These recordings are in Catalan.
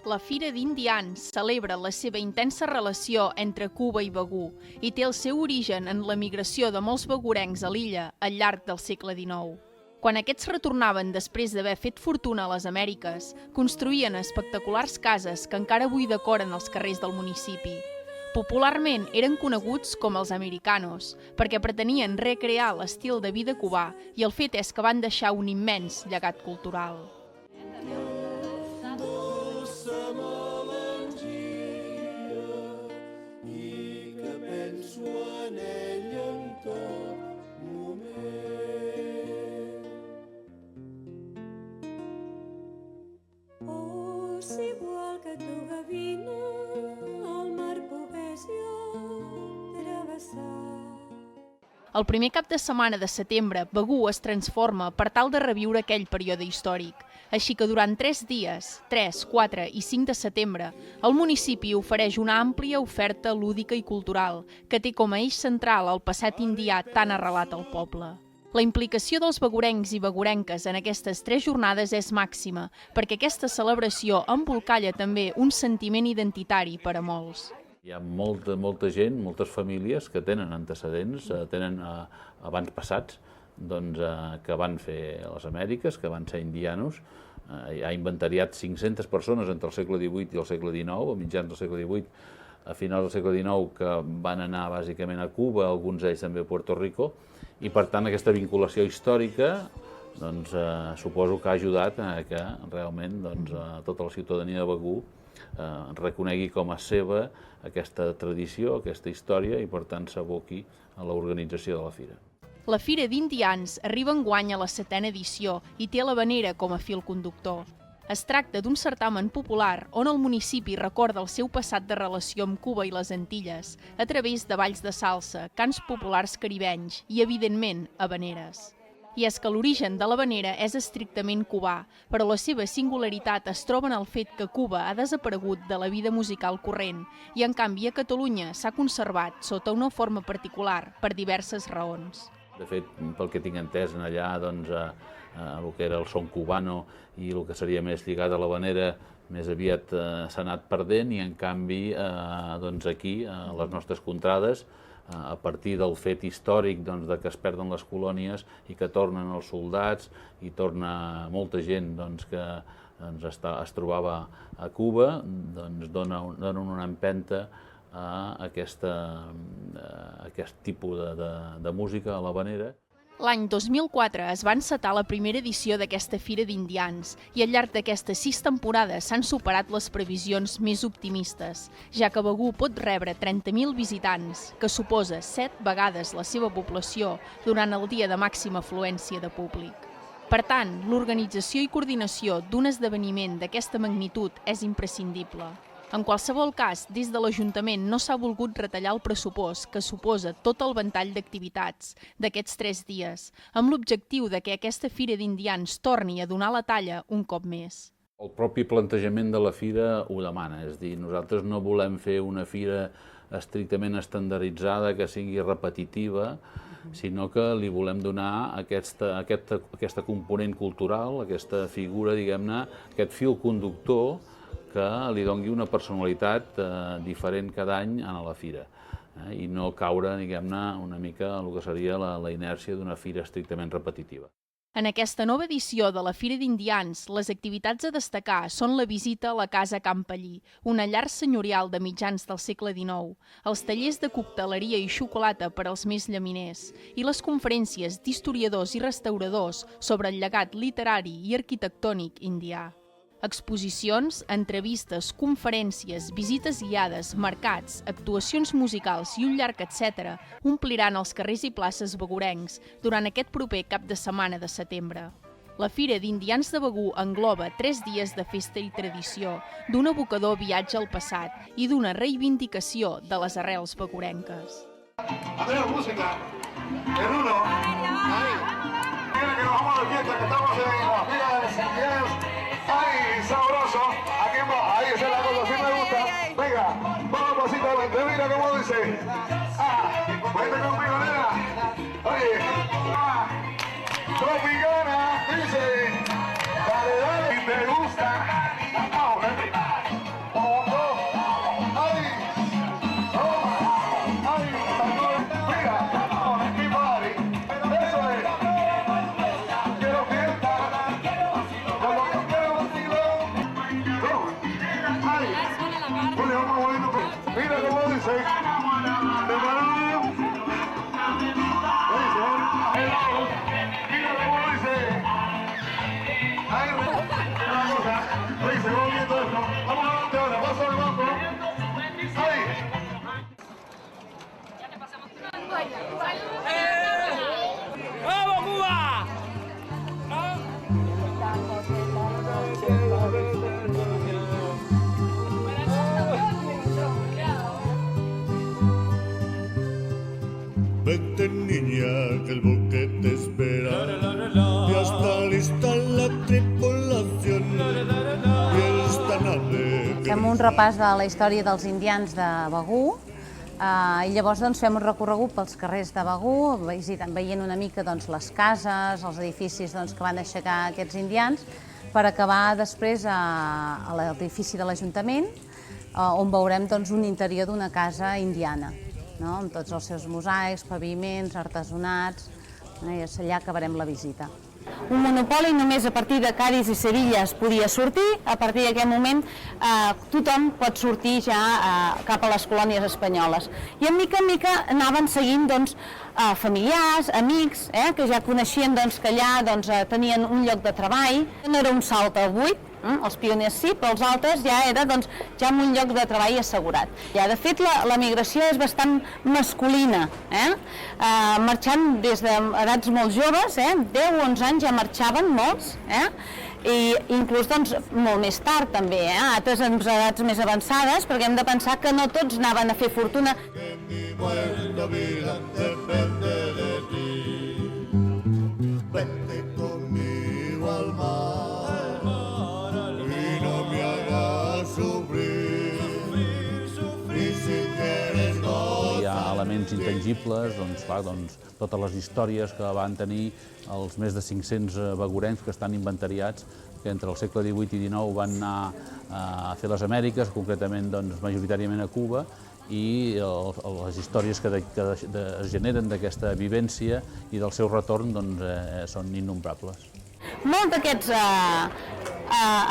La Fira d'Indians celebra la seva intensa relació entre Cuba i Begú i té el seu origen en l'emigració de molts begurencs a l'illa al llarg del segle XIX. Quan aquests retornaven després d'haver fet fortuna a les Amèriques, construïen espectaculars cases que encara avui decoren els carrers del municipi. Popularment eren coneguts com els americanos, perquè pretenien recrear l'estil de vida cubà i el fet és que van deixar un immens llegat cultural. Igual que tu gavina, el mar pogués jo travessar. El primer cap de setmana de setembre, Begú es transforma per tal de reviure aquell període històric. Així que durant 3 dies, 3, 4 i 5 de setembre, el municipi ofereix una àmplia oferta lúdica i cultural que té com a eix central el passat indià tan arrelat al poble. La implicació dels begurencs i begurenques en aquestes 3 jornades és màxima, perquè aquesta celebració embolcalla també un sentiment identitari per a molts. Hi ha molta gent, moltes famílies que tenen antecedents, tenen avantpassats que van fer a les Amèriques, que van ser indianos. Ha inventariat 500 persones entre el segle XVIII i el segle XIX, a mitjans del segle XVIII, a finals del segle XIX, que van anar bàsicament a Cuba, alguns d'ells també a Puerto Rico, i per tant aquesta vinculació històrica suposo que ha ajudat a que realment tota la ciutadania de Begú reconegui com a seva aquesta tradició, aquesta història i per tant s'aboqui a l'organització de la fira. La Fira d'Indians arriba enguany a la 7a edició i té l'havanera com a fil conductor. Es tracta d'un certamen popular on el municipi recorda el seu passat de relació amb Cuba i les Antilles a través de balls de salsa, cants populars caribenys i, evidentment, havaneres. I és que l'origen de l'havanera és estrictament cubà, però la seva singularitat es troba en el fet que Cuba ha desaparegut de la vida musical corrent i, en canvi, a Catalunya s'ha conservat sota una forma particular per diverses raons. De fet, pel que tinc entès, allà el que era el son cubano i el que seria més lligat a l'havanera més aviat s'ha anat perdent i, en canvi, aquí, a les nostres contrades, a partir del fet històric de que es perden les colònies i que tornen els soldats i torna molta gent que es trobava a Cuba, donen una empenta a aquest tipus de música, a l'havanera. L'any 2004 es va encetar la primera edició d'aquesta Fira d'Indians i al llarg d'aquestes 6 temporades s'han superat les previsions més optimistes, ja que Begú pot rebre 30.000 visitants, que suposa 7 vegades la seva població durant el dia de màxima afluència de públic. Per tant, l'organització i coordinació d'un esdeveniment d'aquesta magnitud és imprescindible. En qualsevol cas, des de l'Ajuntament no s'ha volgut retallar el pressupost que suposa tot el ventall d'activitats d'aquests 3 dies, amb l'objectiu de que aquesta Fira d'Indians torni a donar la talla un cop més. El propi plantejament de la fira ho demana, és a dir, nosaltres no volem fer una fira estrictament estandarditzada que sigui repetitiva, sinó que li volem donar aquesta component cultural, aquesta figura, diguem-ne, aquest fil conductor que li doni una personalitat diferent cada any a la fira i no caure, diguem-ne, una mica en el que seria la inèrcia d'una fira estrictament repetitiva. En aquesta nova edició de la Fira d'Indians, les activitats a destacar són la visita a la Casa Can Pallí, una llar senyorial de mitjans del segle XIX, els tallers de cocteleria i xocolata per als més llaminers i les conferències d'historiadors i restauradors sobre el llegat literari i arquitectònic indià. Exposicions, entrevistes, conferències, visites guiades, mercats, actuacions musicals i un llarg etcètera ompliran els carrers i places begurencs durant aquest proper cap de setmana de setembre. La Fira d'Indians de Begú engloba 3 dies de festa i tradició, d'un evocador viatge al passat i d'una reivindicació de les arrels begurenques. A ver, música. El uno. Ahí. Mira que nos vamos a la fiesta, que estamos en la Fira de los Indianos. ¡Ay, sabroso! Aquí ahí esa es la cosa, así me gusta. Venga, vamos pasito, mira cómo dice. Vete conmigo, nena. Oye, Tropicana, dice. Dale, dale, si te gusta. Vamos, Julio, vamos bonito. Mira cómo dice. Preparado. Mira cómo dice. Ahí, una cosa. Oye, se va viendo esto. Vamos adelante ahora. Paso al banco. Ahí. ¡Vamos, Cuba! Vete niña, que el buque te espera. Ya está lista la tripulación. Y esta nave que... Fem un repàs de la història dels indians de Begur i llavors doncs, fem un recorregut pels carrers de Begur, veient una mica doncs, les cases, els edificis doncs, que van aixecar aquests indians, per acabar després a l'edifici de l'Ajuntament, on veurem doncs, un interior d'una casa indiana, no? Amb tots els seus mosaics, paviments, artesonats, i és allà acabarem la visita. Un monopoli només a partir de Cadis i Sevilla es podia sortir, a partir d'aquest moment tothom pot sortir ja cap a les colònies espanyoles. I en mica anaven seguint doncs, familiars, amics, que ja coneixien doncs, que allà tenien un lloc de treball. No era un salt al buit, els pioners sí, però els altres ja era doncs, ja amb un lloc de treball assegurat. Ja, de fet, la migració és bastant masculina, marxant des d'edats molt joves, 10-11 anys ja marxaven molts, i inclús doncs, molt més tard també, altres en edats més avançades, perquè hem de pensar que no tots anaven a fer fortuna. Mi buena vida depende de ti. Vete conmigo al mar y no me hagas sufrir. Y si quieres no... Hi ha elements intangibles, doncs, clar, doncs, totes les històries que van tenir els més de 500 begurencs que estan inventariats, que entre el segle XVIII i XIX van anar a fer les Amèriques, concretament doncs, majoritàriament a Cuba, i les històries que es generen d'aquesta vivència i del seu retorn doncs, són innombrables. Molts d'aquests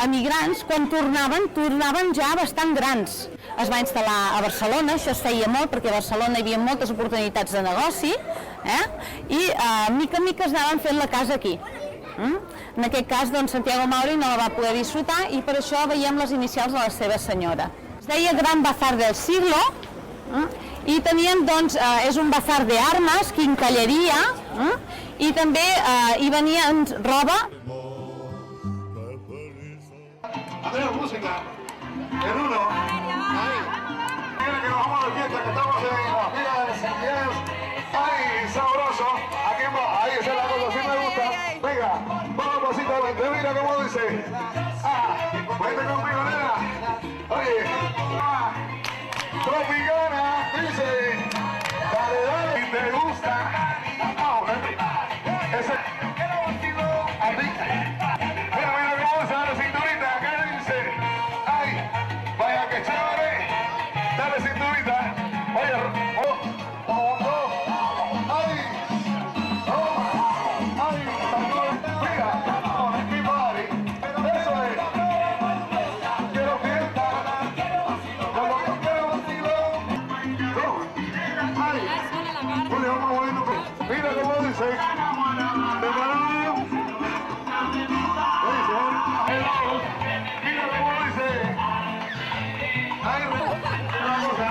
emigrants, quan tornaven ja bastant grans. Es va instal·lar a Barcelona, això es feia molt perquè a Barcelona hi havia moltes oportunitats de negoci, i mica en mica es anaven fent la casa aquí. En aquest cas, doncs, Santiago Mauri no la va poder disfrutar i per això veiem les inicials de la seva senyora. Es deia Gran Bazar del Siglo i teníem, doncs, és un bazar d'armes, quincalleria, i també hi venien roba. Andrea, música. En uno. Ahí. Mira que nos vamos a la fiesta, que estamos en la fila de Santiago. ¡Ay, sabroso! Aquí ahí esa es la cosa, sí me gusta. Venga, vamos pasito adelante, mira cómo dice. Vente conmigo, nena. Oye, Tropicana, dice. Dale, dale, si te gusta. Ese. A ti. Mira cómo dice, dale cinturita, acá dice. Ay, vaya que chévere. Dale cinturita. Oye, mira cómo dice. Preparado. Mira cómo dice. Ahí, una cosa.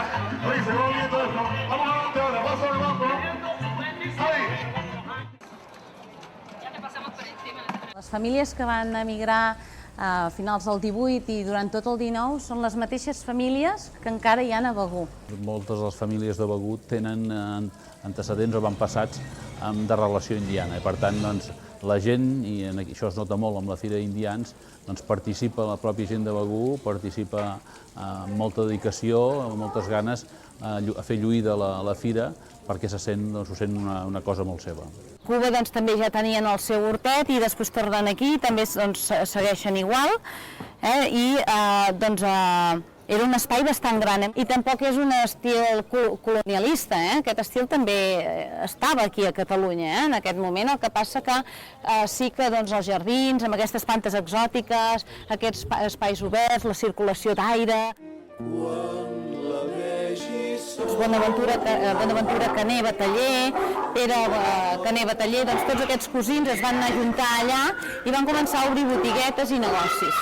Oye, se va viendo esto. Vamos adelante ahora. Paso al banco. Ahí. Les famílies que van emigrar a finals del 18 i durant tot el 19 són les mateixes famílies que encara hi ha a Begur. Moltes de les famílies de Begur tenen antecedents o avantpassats de relació indiana. I per tant, doncs, la gent, i això es nota molt amb la Fira d'Indians, doncs, participa, la pròpia gent de Begur participa amb molta dedicació, amb moltes ganes a fer lluïda la fira perquè s'ho sent una cosa molt seva. Cuba doncs, també ja tenien el seu hortet i després tornen aquí, també doncs, segueixen igual, i doncs, era un espai bastant gran i tampoc és un estil colonialista, aquest estil també estava aquí a Catalunya en aquest moment, el que passa que sí que doncs, els jardins, amb aquestes plantes exòtiques, aquests espais oberts, la circulació d'aire. Bonaventura Caner Bataller, Pere Caner Bataller, doncs tots aquests cosins es van ajuntar allà i van començar a obrir botiguetes i negocis.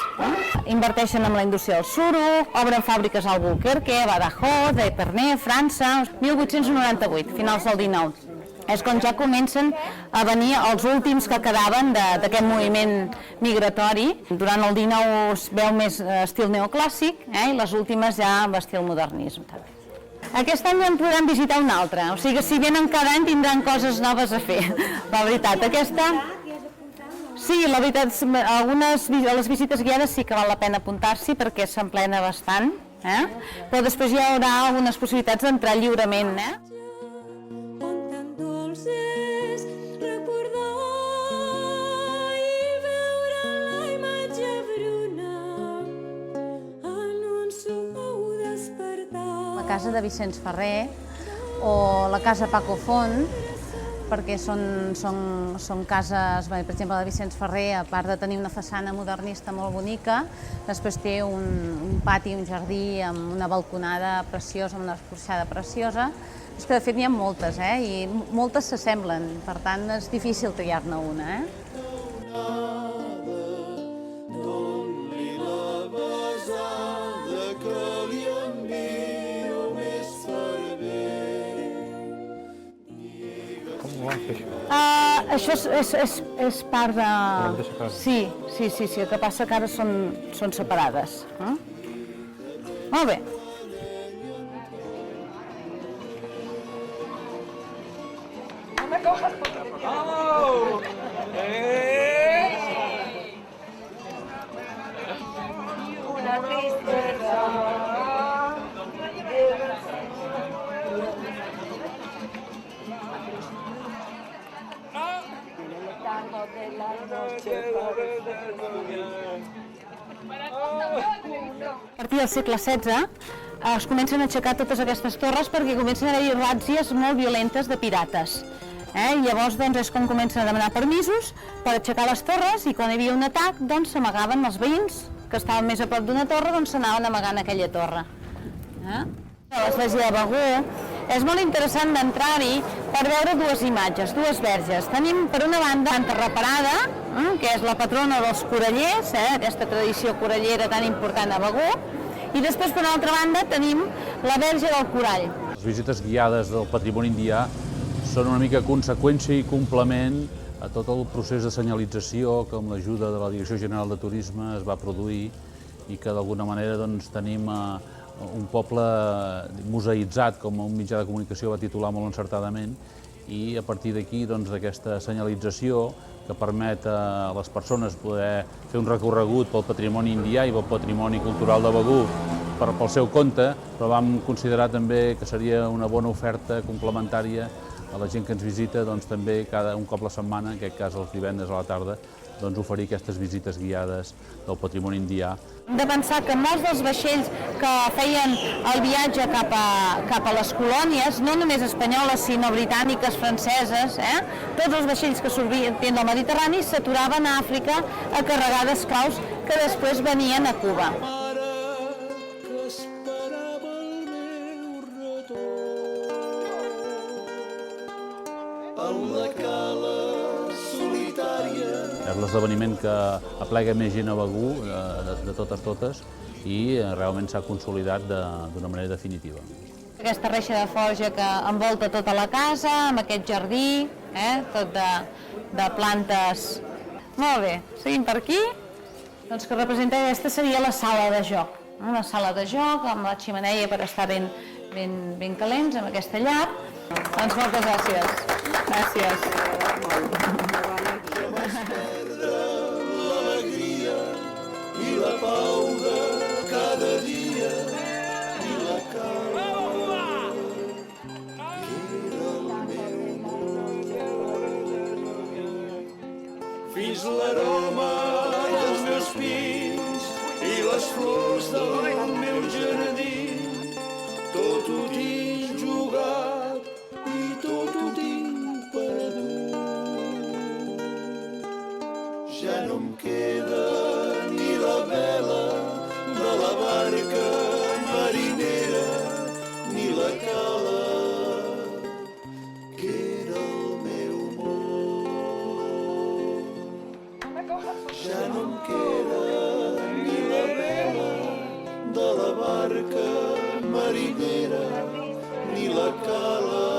Inverteixen en la indústria del suro, obren fàbriques a Albuquerque, a Badajoz, a Épernay, França, 1898, finals del 19. És quan ja comencen a venir els últims que quedaven d'aquest moviment migratori. Durant el 19 es veu més estil neoclàssic i les últimes ja amb estil modernisme. Aquest any en podran visitar un altre, o sigui que si venen cada any tindran coses noves a fer, la veritat. Aquesta... Sí, la veritat, algunes de les visites guiades sí que val la pena apuntar-s'hi perquè s'emplena bastant, però després hi haurà algunes possibilitats d'entrar lliurement. La casa de Vicenç Ferrer o la casa Paco Font, perquè són cases, per exemple, la de Vicenç Ferrer, a part de tenir una façana modernista molt bonica, després té un pati, un jardí amb una balconada preciosa, amb una porxada preciosa. És que de fet n'hi ha moltes, i moltes s'assemblen, per tant és difícil triar-ne una. Això és part de... Sí, el que passa que ara són separades. Molt bé. Una tristeza. A partir del segle XVI es comencen a aixecar totes aquestes torres perquè comencen a haver-hi ràtzies molt violentes de pirates. I llavors és com comencen a demanar permisos per aixecar les torres i quan hi havia un atac s'amagaven els veïns que estaven més a prop d'una torre, s'anaven amagant a aquella torre. L'església de Begur és molt interessant d'entrar-hi per veure dues imatges, dues verges. Tenim per una banda Santa Reparada, que és la patrona dels corallers, aquesta tradició corallera tan important a Begur, i després per una altra banda tenim la Verge del Corall. Les visites guiades del patrimoni indià són una mica conseqüència i complement a tot el procés de senyalització que amb l'ajuda de la Direcció General de Turisme es va produir i que d'alguna manera tenim un poble museïtzat, com un mitjà de comunicació va titular molt encertadament, i a partir d'aquí, d'aquesta senyalització que permet a les persones poder fer un recorregut pel patrimoni indià i pel patrimoni cultural de Begur pel seu compte, però vam considerar també que seria una bona oferta complementària a la gent que ens visita, també un cop la setmana, en aquest cas els divendres a la tarda, oferir aquestes visites guiades del patrimoni indià. Hem de pensar que molts dels vaixells que feien el viatge cap a les colònies, no només espanyoles, sinó britàniques, franceses, tots els vaixells que sortien del Mediterrani s'aturaven a Àfrica a carregar d'esclaus que després venien a Cuba. És l'esdeveniment que aplega més gent a Begur, de totes, i realment s'ha consolidat d'una manera definitiva. Aquesta reixa de forja que envolta tota la casa, amb aquest jardí, tot de plantes. Molt bé, seguim per aquí. Doncs que representa aquesta seria la sala de joc. Una sala de joc amb la xemeneia per estar ben calents, amb aquesta llar. Doncs moltes gràcies. Gràcies. L'alegria i la pau de cada dia i la calma que era el meu món. Fins l'aroma dels meus pins i les flors del meu jardí, tot ho tinc jugat i tot ho tinc perdut. Ja no em queda ni la vela de la barca marina barca marinera, ni la cala